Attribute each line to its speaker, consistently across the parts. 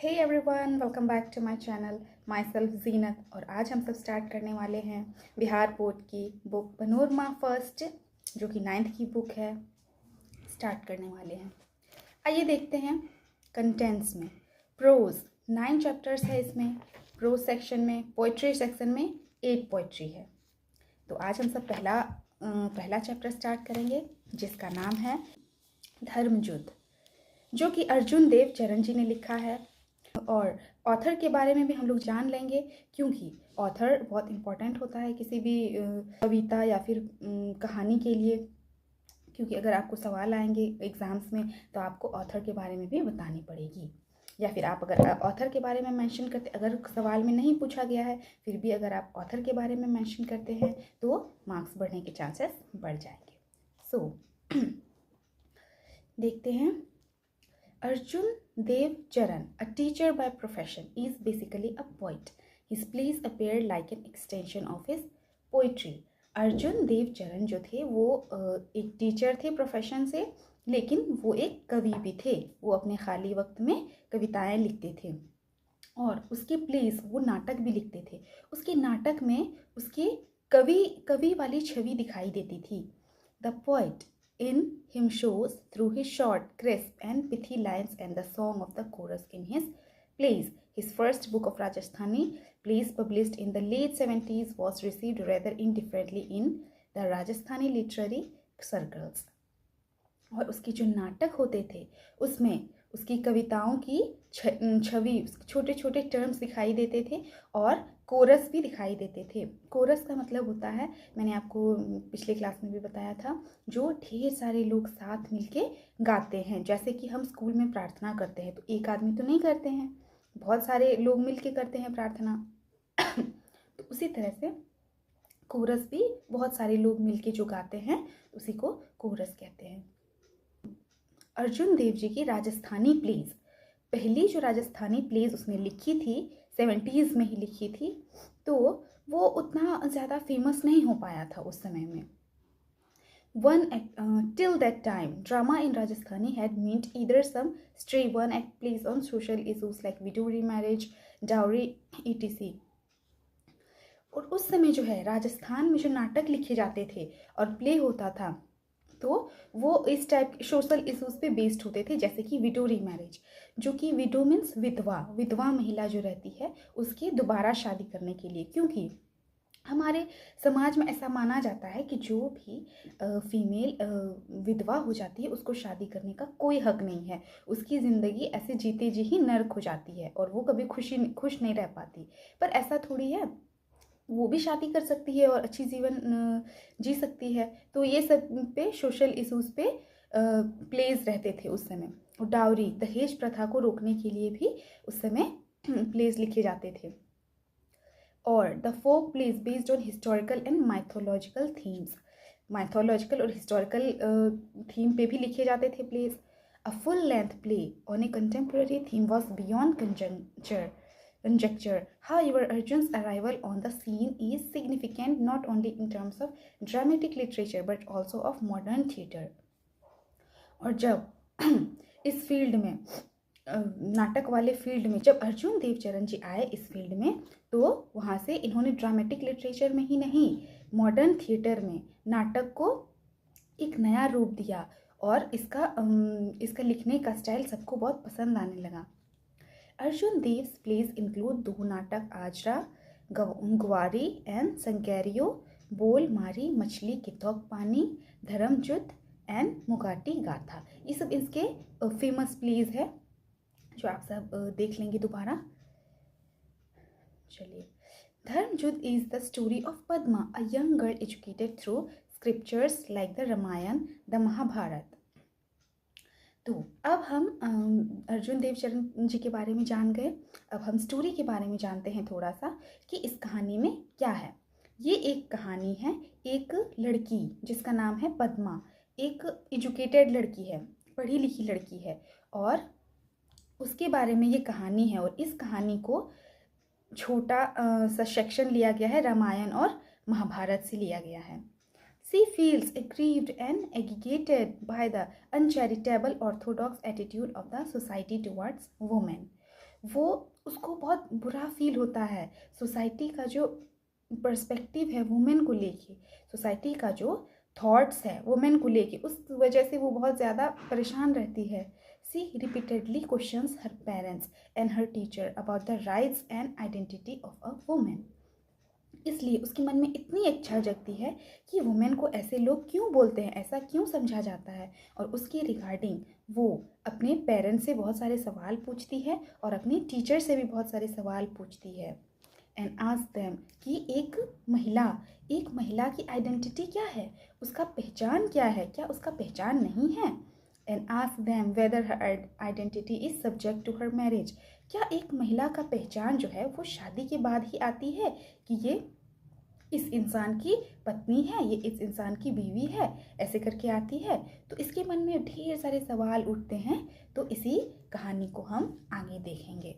Speaker 1: Hey everyone, welcome back to my channel. Myself Zeenat. और आज हम सब स्टार्ट करने वाले हैं बिहार बोर्ड की बुक पनोरमा फर्स्ट, जो कि 9th की बुक है। स्टार्ट करने वाले हैं। आइए देखते हैं कंटेंट्स में। प्रोज 9 चैप्टर्स है इसमें। प्रोज सेक्शन में, पोइट्री सेक्शन में 8 पोइट्री है। तो आज हम सब पहला चैप्टर स्टार्ट करेंगे, जिसका नाम है धर्मयुद्ध, जो कि अर्जुन देव चरण जी ने लिखा है। और ऑथर के बारे में भी हम लोग जान लेंगे, क्योंकि ऑथर बहुत इम्पोर्टेंट होता है किसी भी कविता या फिर कहानी के लिए। क्योंकि अगर आपको सवाल आएंगे एग्ज़ाम्स में तो आपको ऑथर के बारे में भी बतानी पड़ेगी, या फिर आप अगर ऑथर के बारे में मेंशन करते, अगर सवाल में नहीं पूछा गया है फिर भी अगर आप ऑथर के बारे में मेंशन करते हैं तो मार्क्स बढ़ने के चांसेस बढ़ जाएंगे। सो देखते हैं। Arjun Dev Charan, a teacher by profession, is basically a poet. His plays appear like an extension of his poetry. Arjun देव चरण जो थे वो एक टीचर थे प्रोफेशन से, लेकिन वो एक कवि भी थे। वो अपने खाली वक्त में कविताएं लिखते थे और उसके प्लेस, वो नाटक भी लिखते थे। उसके नाटक में उसके कवि वाली छवि दिखाई देती थी। The poet in him shows through his short, crisp and pithy lines and the song of the chorus in his plays. His first book of Rajasthani plays, published in the late 70s, was received rather indifferently in the Rajasthani literary circles. और उसके जो नाटक होते थे उसमें उसकी कविताओं की छवि, छोटे छोटे टर्म्स दिखाई देते थे और कोरस भी दिखाई देते थे। कोरस का मतलब होता है, मैंने आपको पिछले क्लास में भी बताया था, जो ढेर सारे लोग साथ मिलके गाते हैं। जैसे कि हम स्कूल में प्रार्थना करते हैं तो एक आदमी तो नहीं करते हैं, बहुत सारे लोग मिलके करते हैं प्रार्थना। तो उसी तरह से कोरस भी बहुत सारे लोग मिलके जो गाते हैं उसी को कोरस कहते हैं। अर्जुन देव जी की राजस्थानी प्लेज, पहली जो राजस्थानी प्लेज उसने लिखी थी 70s में ही लिखी थी, तो वो उतना ज़्यादा फेमस नहीं हो पाया था उस समय में। Till that time, drama in Rajasthani had meant either some stray one-act plays on social issues like widow remarriage, dowry, etc. और उस समय जो है राजस्थान में जो नाटक लिखे जाते थे और प्ले होता था तो वो इस टाइप के सोशल इश्यूज पे बेस्ड होते थे, जैसे कि विडो रीमैरिज, जो कि विडो मीन्स विधवा महिला जो रहती है उसकी दोबारा शादी करने के लिए। क्योंकि हमारे समाज में ऐसा माना जाता है कि जो भी फीमेल विधवा हो जाती है उसको शादी करने का कोई हक नहीं है। उसकी ज़िंदगी ऐसे जीते जी ही नर्क हो जाती है और वो कभी खुश नहीं रह पाती। पर ऐसा थोड़ी है, वो भी शादी कर सकती है और अच्छी जीवन जी सकती है। तो ये सब पे सोशल इश्यूज पे प्लेज रहते थे उस समय। और डाउरी, दहेज प्रथा को रोकने के लिए भी उस समय प्लेज लिखे जाते थे। और the folk plays based on historical and mythological themes, mythological और हिस्टोरिकल थीम पे भी लिखे जाते थे plays. A full length play on a contemporary theme was beyond conjecture. However, Arjun's arrival on the scene is significant not only in terms of dramatic literature but also of modern theatre. और जब इस field में, नाटक वाले field में, जब अर्जुन देव चरण जी आए इस फील्ड में, तो वहाँ से इन्होंने ड्रामेटिक लिटरेचर में ही नहीं, मॉडर्न थिएटर में नाटक को एक नया रूप दिया और इसका लिखने का स्टाइल सबको बहुत पसंद आने लगा। अर्जुन देव्स प्लेज इंक्लूड दो नाटक, आजरा ग्वारी एंड संकेरियो, बोल मारी मछली कितौक पानी, धर्मयुद्ध एंड मुगाटी गाथा। ये सब इसके फेमस प्लेज है जो आप सब देख लेंगे दोबारा। चलिए, Dharmayuddha is the story of Padma, a young girl educated through scriptures like the Ramayana, the Mahabharata. तो अब हम अर्जुन देव चरण जी के बारे में जान गए। अब हम स्टोरी के बारे में जानते हैं थोड़ा सा कि इस कहानी में क्या है। ये एक कहानी है, एक लड़की जिसका नाम है पद्मा, एक एजुकेटेड लड़की है, पढ़ी लिखी लड़की है, और उसके बारे में ये कहानी है। और इस कहानी को छोटा सा सेक्शन लिया गया है, रामायण और महाभारत से लिया गया है। She feels aggrieved and agitated by the uncharitable orthodox attitude of the society towards women. वो उसको बहुत बुरा फील होता है। सोसाइटी का जो पर्सपेक्टिव है वुमेन को लेके, सोसाइटी का जो थॉट्स है वुमेन को लेके, उस वजह से वो बहुत ज़्यादा परेशान रहती है। She repeatedly questions her parents and her teacher about the rights and identity of a women. इसलिए उसके मन में इतनी इच्छा जगती है कि वुमेन को ऐसे लोग क्यों बोलते हैं, ऐसा क्यों समझा जाता है, और उसके रिगार्डिंग वो अपने पेरेंट्स से बहुत सारे सवाल पूछती है और अपने टीचर से भी बहुत सारे सवाल पूछती है। एंड आस्क देम कि एक महिला की आइडेंटिटी क्या है, उसका पहचान क्या है, क्या उसका पहचान नहीं है। And ask them whether her identity is subject to her marriage, क्या एक महिला का पहचान जो है वो शादी के बाद ही आती है कि ये इस इंसान की पत्नी है, ये इस इंसान की बीवी है, ऐसे करके आती है। तो इसके मन में ढेर सारे सवाल उठते हैं। तो इसी कहानी को हम आगे देखेंगे।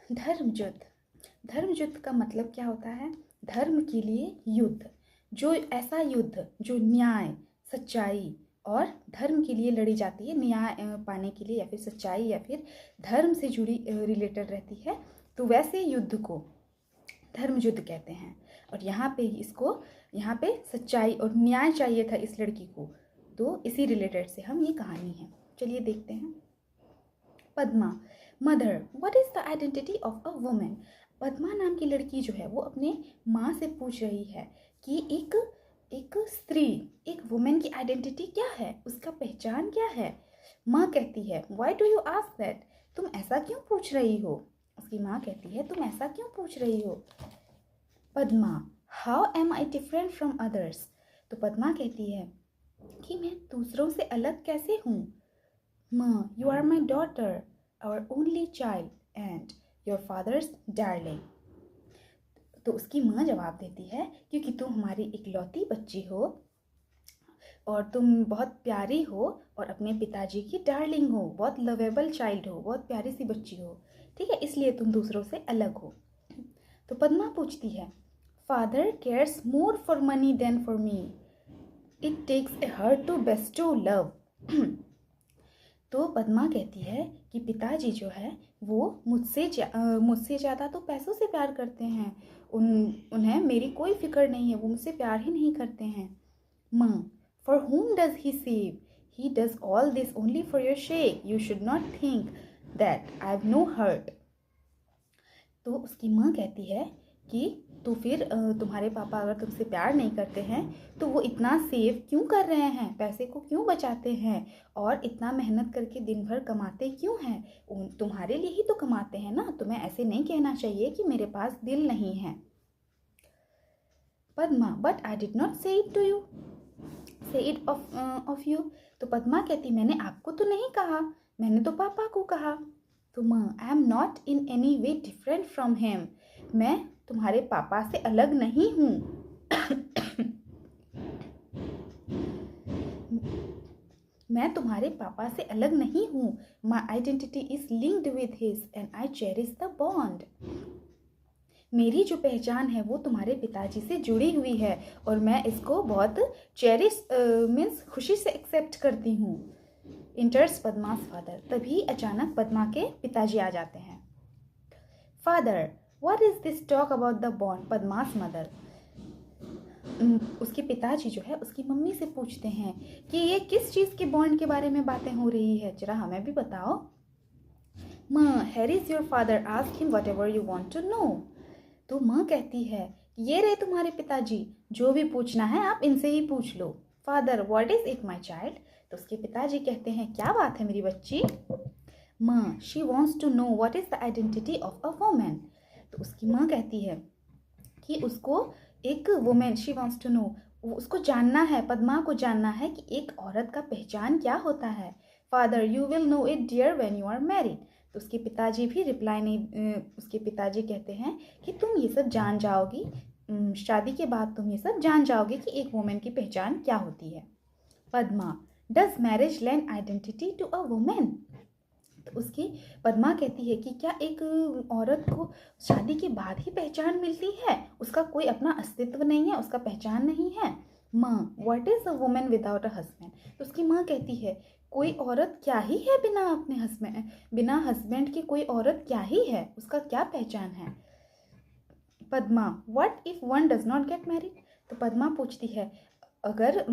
Speaker 1: धर्मयुद्ध का मतलब क्या होता है? धर्म के लिए युद्ध, जो ऐसा युद्ध जो न्याय, सच्चाई और धर्म के लिए लड़ी जाती है, न्याय पाने के लिए या फिर सच्चाई या फिर धर्म से जुड़ी रिलेटेड रहती है, तो वैसे युद्ध को धर्म युद्ध कहते हैं। और यहाँ पे सच्चाई और न्याय चाहिए था इस लड़की को, तो इसी रिलेटेड से हम ये कहानी है। चलिए देखते हैं। Padma, mother, what is the identity of a women. Padma नाम की लड़की जो है वो अपने माँ से पूछ रही है कि एक स्त्री, एक वुमेन की आइडेंटिटी क्या है, उसका पहचान क्या है। माँ कहती है why do you ask that, तुम ऐसा क्यों पूछ रही हो। उसकी माँ कहती है तुम ऐसा क्यों पूछ रही हो। Padma, how am I different from others. तो पद्मा कहती है कि मैं दूसरों से अलग कैसे हूँ। माँ, you are my daughter, our only child and your father's darling. तो उसकी माँ जवाब देती है क्योंकि तुम हमारी इकलौती बच्ची हो और तुम बहुत प्यारी हो और अपने पिताजी की डार्लिंग हो, बहुत लवेबल चाइल्ड हो, बहुत प्यारी सी बच्ची हो, ठीक है, इसलिए तुम दूसरों से अलग हो। तो पद्मा पूछती है father cares more for money than for me, it takes a heart to bestow love. तो पद्मा कहती है कि पिताजी जो है वो मुझसे ज़्यादा तो पैसों से प्यार करते हैं, उन्हें मेरी कोई फिक्र नहीं है, वो मुझसे प्यार ही नहीं करते हैं। माँ, for whom does he save? He does all this only for your sake. You should not think that I have no heart. तो उसकी माँ कहती है कि तो फिर तुम्हारे पापा अगर तुमसे प्यार नहीं करते हैं तो वो इतना सेव क्यों कर रहे हैं, पैसे को क्यों बचाते हैं और इतना मेहनत करके दिन भर कमाते क्यों हैं, तुम्हारे लिए ही तो कमाते हैं ना, तुम्हें ऐसे नहीं कहना चाहिए कि मेरे पास दिल नहीं है। Padma, but I did not से इट टू यू, से इट ऑफ यू। तो पद्मा कहती मैंने आपको तो नहीं कहा, मैंने तो पापा को कहा। तो माँ, I am not in any way different from him, मैं तुम्हारे पापा से अलग नहीं हूँ। मैं तुम्हारे पापा से अलग नहीं हूँ। My identity is linked with his and I cherish the bond. मेरी जो पहचान है वो तुम्हारे पिताजी से जुड़ी हुई है और मैं इसको बहुत चेरिश मीन्स खुशी से एक्सेप्ट करती हूँ। इंटर्स पद्मास फादर, तभी अचानक पद्मा के पिताजी आ जाते हैं। Father, what is this talk about the bond. Padma's mother, उसके पिताजी जो है उसकी मम्मी से पूछते हैं कि ये किस चीज़ के बॉन्ड के बारे में बातें हो रही है, जरा हमें भी बताओ। माँ, here is your father, ask him whatever you want to know. तो माँ कहती है ये रहे तुम्हारे पिताजी, जो भी पूछना है आप इनसे ही पूछ लो। Father, what is it my child. तो उसके पिताजी कहते हैं क्या बात है मेरी बच्ची। माँ, she wants to know what is the identity of a woman. तो उसकी माँ कहती है कि उसको एक woman, she wants to know, उसको जानना है, पद्मा को जानना है कि एक औरत का पहचान क्या होता है। Father, you will know it dear when you are married. तो उसके पिताजी भी रिप्लाई नहीं, उसके पिताजी कहते हैं कि तुम ये सब जान जाओगी, शादी के बाद तुम ये सब जान जाओगे कि एक वुमेन की पहचान क्या होती है। Padma, does marriage lend identity to a woman. तो उसकी पद्मा कहती है कि क्या एक औरत को शादी के बाद ही पहचान मिलती है, उसका कोई अपना अस्तित्व नहीं है, उसका पहचान नहीं है। माँ, what is a women without a husband. तो उसकी माँ कहती है कोई औरत क्या ही है बिना हस्बैंड के कोई औरत क्या ही है, उसका क्या पहचान है। Padma, what if one does not get married. तो पद्मा पूछती है, अगर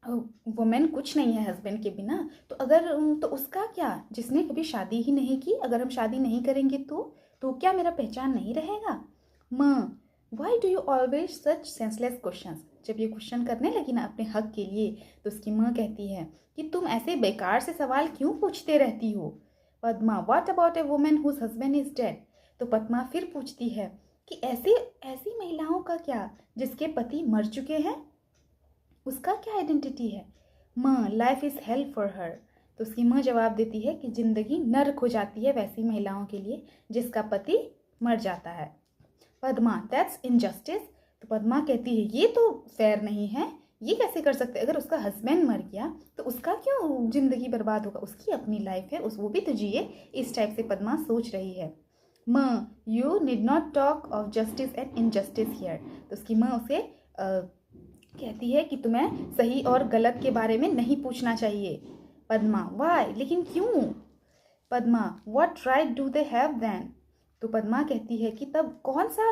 Speaker 1: वुमेन कुछ नहीं है हस्बैंड के बिना, तो अगर तो उसका क्या, जिसने कभी शादी ही नहीं की, अगर हम शादी नहीं करेंगे तो क्या मेरा पहचान नहीं रहेगा। माँ, why do you always such senseless question. जब ये क्वेश्चन करने लगी ना अपने हक के लिए, तो उसकी माँ कहती है कि तुम ऐसे बेकार से सवाल क्यों पूछते रहती हो। Padma, what about a woman whose husband is dead. तो पद्मा फिर पूछती है कि ऐसी ऐसी महिलाओं का क्या जिसके पति मर चुके हैं, उसका क्या आइडेंटिटी है। माँ, life is hello for her. तो उसकी माँ जवाब देती है कि ज़िंदगी नर्क हो जाती है वैसी महिलाओं के लिए जिसका पति मर जाता है। Padma, that's injustice. तो पद्मा कहती है ये तो फेयर नहीं है, ये कैसे कर सकते, अगर उसका हस्बैंड मर गया तो उसका क्यों ज़िंदगी बर्बाद होगा, उसकी अपनी लाइफ है, उस वो भी तो जिए। इस टाइप से पद्मा सोच रही है। माँ, you need not talk of justice and injustice here. तो उसकी माँ उसे कहती है कि तुम्हें सही और गलत के बारे में नहीं पूछना चाहिए। पद्मा, वाई, लेकिन क्यों। Padma, what right do they have then. तो पद्मा कहती है कि तब कौन सा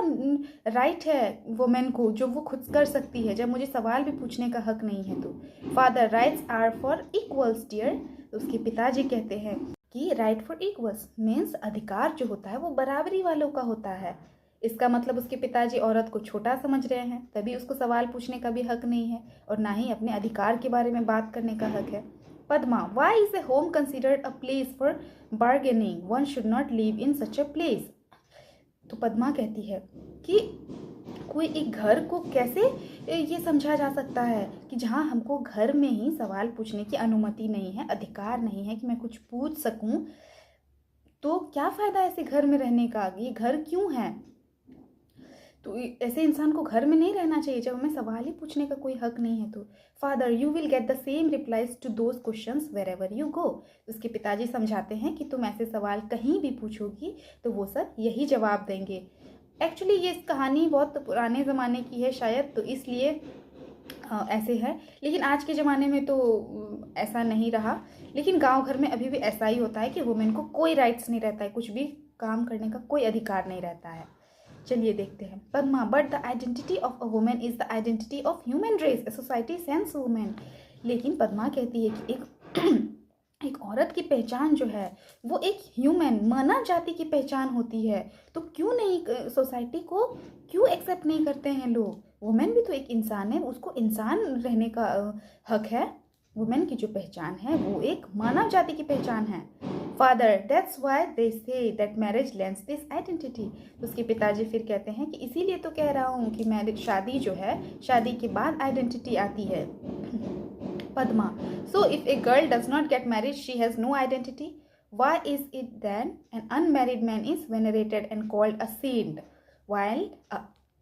Speaker 1: राइट है वुमेन को जो वो खुद कर सकती है, जब मुझे सवाल भी पूछने का हक नहीं है। तो father, rights are for equals dear. तो उसके पिताजी कहते हैं कि राइट फॉर इक्वल्स मीन्स अधिकार जो होता है वो बराबरी वालों का होता है। इसका मतलब उसके पिताजी औरत को छोटा समझ रहे हैं, तभी उसको सवाल पूछने का भी हक नहीं है और ना ही अपने अधिकार के बारे में बात करने का हक है। Padma, why is a home considered a place for bargaining, one should not live in such a place. तो पद्मा कहती है कि कोई एक घर को कैसे ये समझा जा सकता है कि जहाँ हमको घर में ही सवाल पूछने की अनुमति नहीं है, अधिकार नहीं है कि मैं कुछ पूछ सकूं, तो क्या फ़ायदा ऐसे घर में रहने का, ये घर क्यों है। तो ऐसे इंसान को घर में नहीं रहना चाहिए जब हमें सवाल ही पूछने का कोई हक नहीं है। तो father, you will get the same replies to those questions wherever you go. उसके पिताजी समझाते हैं कि तुम ऐसे सवाल कहीं भी पूछोगी तो वो सब यही जवाब देंगे। एक्चुअली ये कहानी बहुत पुराने ज़माने की है शायद, तो इसलिए ऐसे है, लेकिन आज के ज़माने में तो ऐसा नहीं रहा। लेकिन गांव घर में अभी भी ऐसा ही होता है कि वुमेन को कोई राइट्स नहीं रहता है, कुछ भी काम करने का कोई अधिकार नहीं रहता है। चलिए देखते हैं। Padma, but the identity of a woman is the identity of human race, a society senses woman. लेकिन पद्मा कहती है कि एक औरत की पहचान जो है वो एक ह्यूमन मानव जाति की पहचान होती है, तो क्यों नहीं सोसाइटी को क्यों एक्सेप्ट नहीं करते हैं लोग। वुमेन भी तो एक इंसान है, उसको इंसान रहने का हक है। वुमेन की जो पहचान है वो एक मानव जाति की पहचान है। Father, that's why they say that marriage lens this identity. उसके पिताजी फिर कहते हैं कि इसीलिए तो कह रहा हूँ कि मैरिज, शादी जो है, शादी के बाद आइडेंटिटी आती है। Padma, so if a girl does not get married, she has no identity. Why is it then an unmarried man is venerated and called a saint, while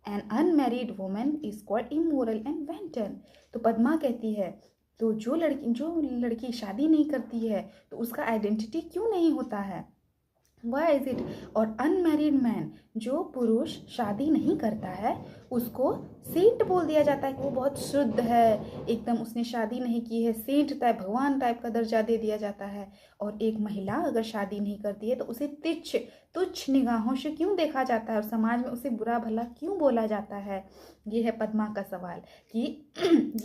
Speaker 1: an unmarried woman is called immoral and wanton? तो पद्मा कहती है, तो जो लड़की शादी नहीं करती है तो उसका आइडेंटिटी क्यों नहीं होता है। वाई इज इट, और अनमैरिड मैन, जो पुरुष शादी नहीं करता है उसको सेंट बोल दिया जाता है कि वो बहुत शुद्ध है, एकदम उसने शादी नहीं की है, सेंट टाइप, भगवान टाइप का दर्जा दे दिया जाता है। और एक महिला अगर शादी नहीं करती है तो उसे तुच्छ निगाहों से क्यों देखा जाता है और समाज में उसे बुरा भला क्यों बोला जाता है। ये है पद्मा का सवाल कि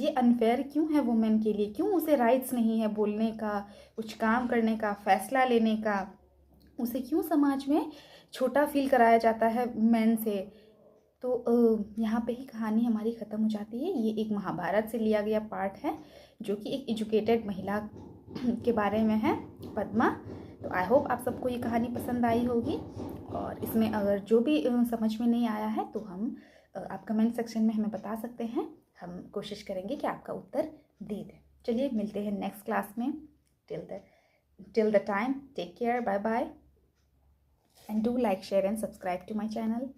Speaker 1: ये अनफेयर क्यों है वुमेन के लिए, क्यों उसे राइट्स नहीं है बोलने का, कुछ काम करने का, फैसला लेने का, उसे क्यों समाज में छोटा फील कराया जाता है मैन से। तो यहाँ पे ही कहानी हमारी ख़त्म हो जाती है। ये एक महाभारत से लिया गया पार्ट है जो कि एक एजुकेटेड महिला के बारे में है, पद्मा। तो आई होप आप सबको ये कहानी पसंद आई होगी, और इसमें अगर जो भी समझ में नहीं आया है तो हम आप कमेंट सेक्शन में हमें बता सकते हैं, हम कोशिश करेंगे कि आपका उत्तर दे दें। चलिए मिलते हैं नेक्स्ट क्लास में। till the time, take care, bye bye, and do like, share and subscribe to my channel.